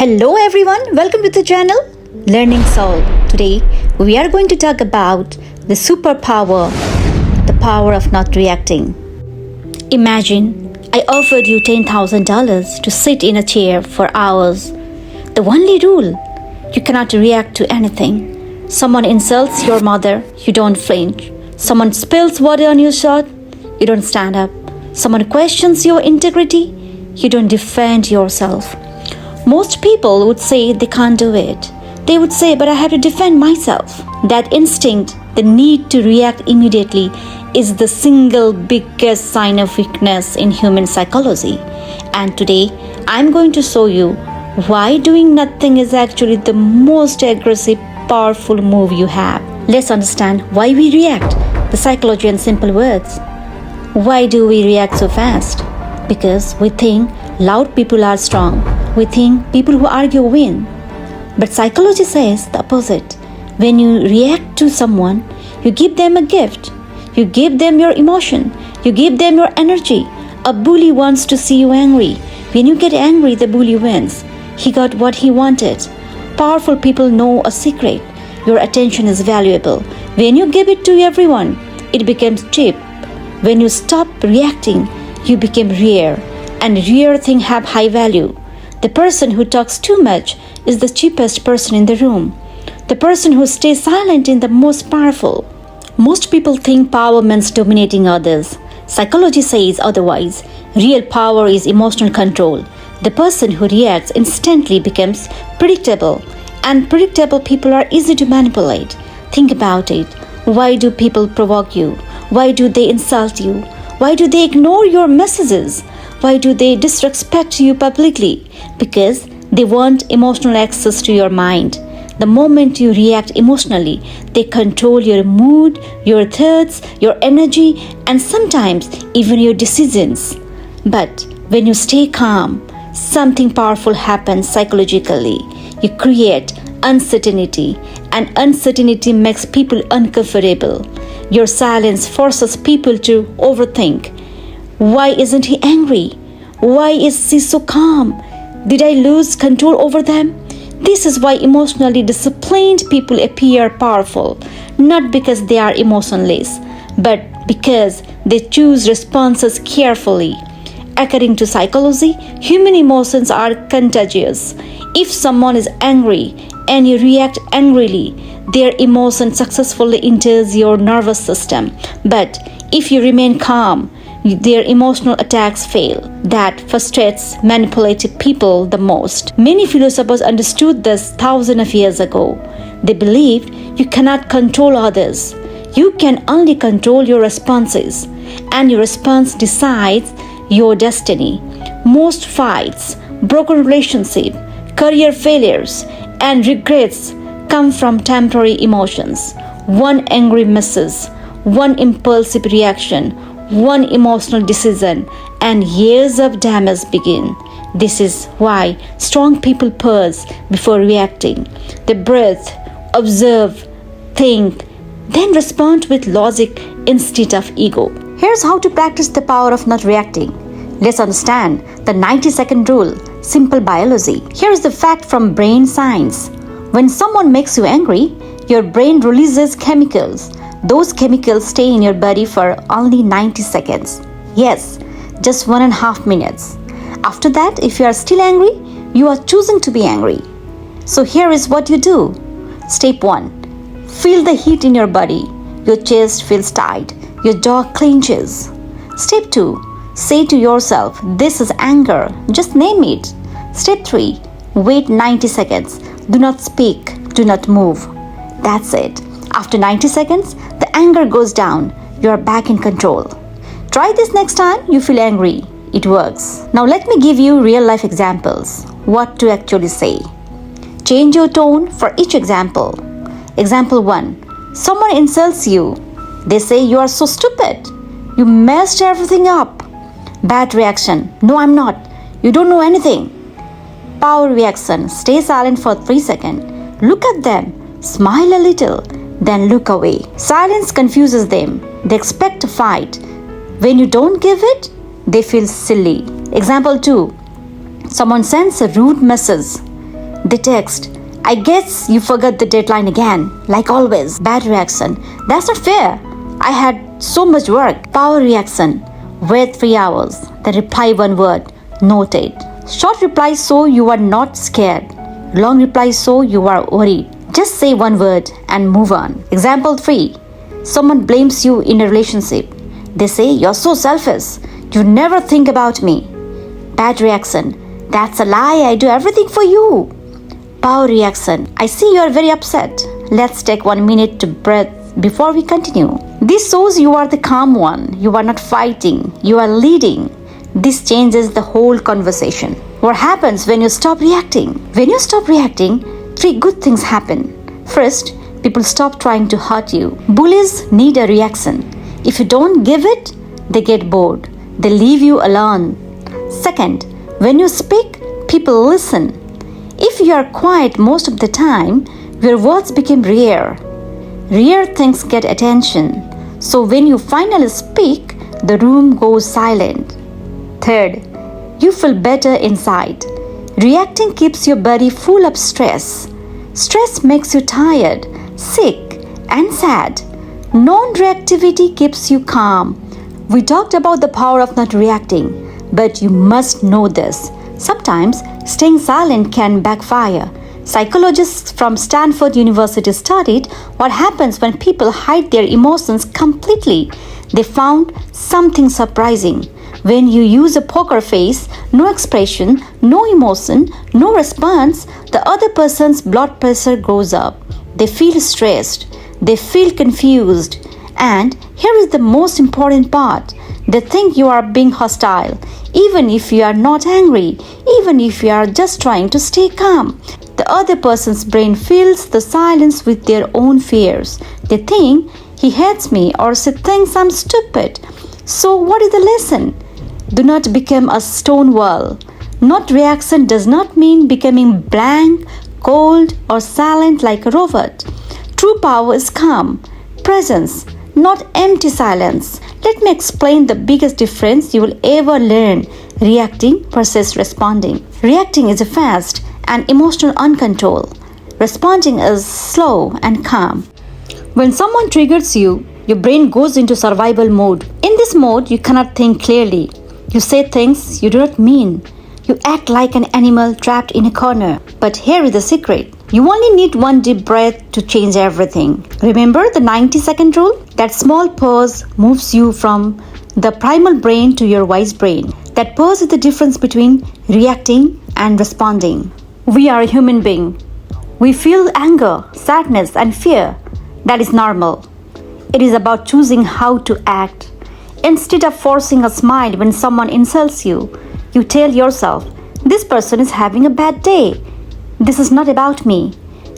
Hello everyone, welcome to the channel Learning Soul. Today we are going to talk about the superpower, the power of not reacting. Imagine I offered you $10,000 to sit in a chair for hours. The only rule, you cannot react to anything. Someone insults your mother, you don't flinch. Someone spills water on your shirt, you don't stand up. Someone questions your integrity, you don't defend yourself. Most people would say they can't do it. They would say, but I have to defend myself. That instinct, the need to react immediately, is the single biggest sign of weakness in human psychology. And today, I'm going to show you why doing nothing is actually the most aggressive, powerful move you have. Let's understand why we react. The psychology in simple words. Why do we react so fast? Because we think loud people are strong. We think people who argue win. But psychology says the opposite. When you react to someone, you give them a gift. You give them your emotion. You give them your energy. A bully wants to see you angry. When you get angry, the bully wins. He got what he wanted. Powerful people know a secret. Your attention is valuable. When you give it to everyone, it becomes cheap. When you stop reacting, you become rare. And rare things have high value. The person who talks too much is the cheapest person in the room. The person who stays silent is the most powerful. Most people think power means dominating others. Psychology says otherwise. Real power is emotional control. The person who reacts instantly becomes predictable. And predictable people are easy to manipulate. Think about it. Why do people provoke you? Why do they insult you? Why do they ignore your messages? Why do they disrespect you publicly? Because they want emotional access to your mind. The moment you react emotionally, they control your mood, your thoughts, your energy, and sometimes even your decisions. But when you stay calm, something powerful happens psychologically. You create uncertainty, and uncertainty makes people uncomfortable. Your silence forces people to overthink. Why isn't he angry? Why is he so calm? Did I lose control over them? This is why emotionally disciplined people appear powerful, not because they are emotionless, but because they choose responses carefully. According to psychology, human emotions are contagious. If someone is angry and you react angrily, their emotion successfully enters your nervous system. But if you remain calm, their emotional attacks fail. That frustrates manipulative people the most. Many philosophers understood this thousands of years ago. They believed you cannot control others. You can only control your responses, and your response decides your destiny. Most fights, broken relationships, career failures, and regrets come from temporary emotions. One angry message, one impulsive reaction, one emotional decision, and years of damage begin. This is why strong people pause before reacting. They breathe, observe, think, then respond with logic instead of ego. Here's how to practice the power of not reacting. Let's understand the 90-second rule, simple biology. Here's the fact from brain science. When someone makes you angry, your brain releases chemicals. Those chemicals stay in your body for only 90 seconds. Yes, just 1.5 minutes. After that, if you are still angry, you are choosing to be angry. So here is what you do. Step 1. Feel the heat in your body. Your chest feels tight. Your jaw clenches. Step 2. Say to yourself, this is anger. Just name it. Step 3. Wait 90 seconds. Do not speak. Do not move. That's it. After 90 seconds, the anger goes down. You are back in control. Try this next time you feel angry. It works. Now let me give you real life examples. What to actually say. Change your tone for each example. Example 1. Someone insults you. They say you are so stupid. You messed everything up. Bad reaction. No, I'm not. You don't know anything. Power reaction. Stay silent for 3 seconds. Look at them. Smile a little. Then look away. Silence confuses them. They expect a fight. When you don't give it, they feel silly. Example 2. Someone sends a rude message. They text, I guess you forgot the deadline again. Like always. Bad reaction. That's not fair. I had so much work. Power reaction. Wait 3 hours. Then reply one word. Noted. Short reply so you are not scared. Long reply so you are worried. Just say one word and move on. Example 3. Someone blames you in a relationship. They say, you're so selfish. You never think about me. Bad reaction. That's a lie. I do everything for you. Power reaction. I see you are very upset. Let's take 1 minute to breathe before we continue. This shows you are the calm one. You are not fighting. You are leading. This changes the whole conversation. What happens when you stop reacting? When you stop reacting, 3 good things happen. First, people stop trying to hurt you. Bullies need a reaction. If you don't give it, they get bored. They leave you alone. Second, when you speak, people listen. If you are quiet most of the time, your words become rare. Rare things get attention. So when you finally speak, the room goes silent. Third, you feel better inside. Reacting keeps your body full of stress. Stress makes you tired, sick, and sad. Non-reactivity keeps you calm. We talked about the power of not reacting, but you must know this. Sometimes staying silent can backfire. Psychologists from Stanford University studied what happens when people hide their emotions completely. They found something surprising. When you use a poker face, no expression, no emotion, no response, the other person's blood pressure goes up. They feel stressed. They feel confused. And here is the most important part. They think you are being hostile, even if you are not angry, even if you are just trying to stay calm. The other person's brain fills the silence with their own fears. They think, he hates me, or she thinks I'm stupid. So what is the lesson? Do not become a stone wall. Not reaction does not mean becoming blank, cold, or silent like a robot. True power is calm, presence, not empty silence. Let me explain the biggest difference you will ever learn: reacting versus responding. Reacting is fast and emotional uncontrolled. Responding is slow and calm. When someone triggers you, your brain goes into survival mode. In this mode, you cannot think clearly. You say things you do not mean. You act like an animal trapped in a corner. But here is the secret. You only need one deep breath to change everything. Remember the 90-second rule? That small pause moves you from the primal brain to your wise brain. That pause is the difference between reacting and responding. We are a human being. We feel anger, sadness, and fear. That is normal. It is about choosing how to act. Instead of forcing a smile when someone insults you, you tell yourself, this person is having a bad day. This is not about me.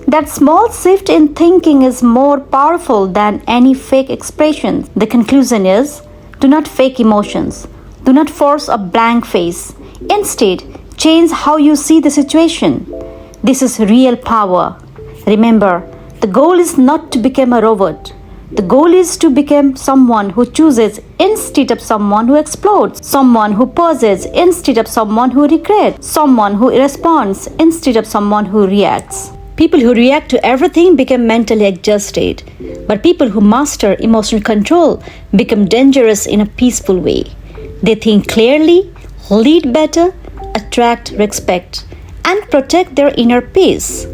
That small shift in thinking is more powerful than any fake expressions. The conclusion is, do not fake emotions. Do not force a blank face. Instead, change how you see the situation. This is real power. Remember, the goal is not to become a robot. The goal is to become someone who chooses instead of someone who explodes, someone who pauses instead of someone who regrets, someone who responds instead of someone who reacts. People who react to everything become mentally exhausted, but people who master emotional control become dangerous in a peaceful way. They think clearly, lead better, attract respect, and protect their inner peace.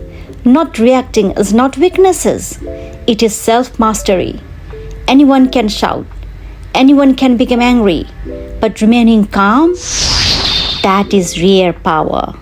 Not reacting is not weaknesses. It is self-mastery. Anyone can shout. Anyone can become angry. But remaining calm, that is rare power.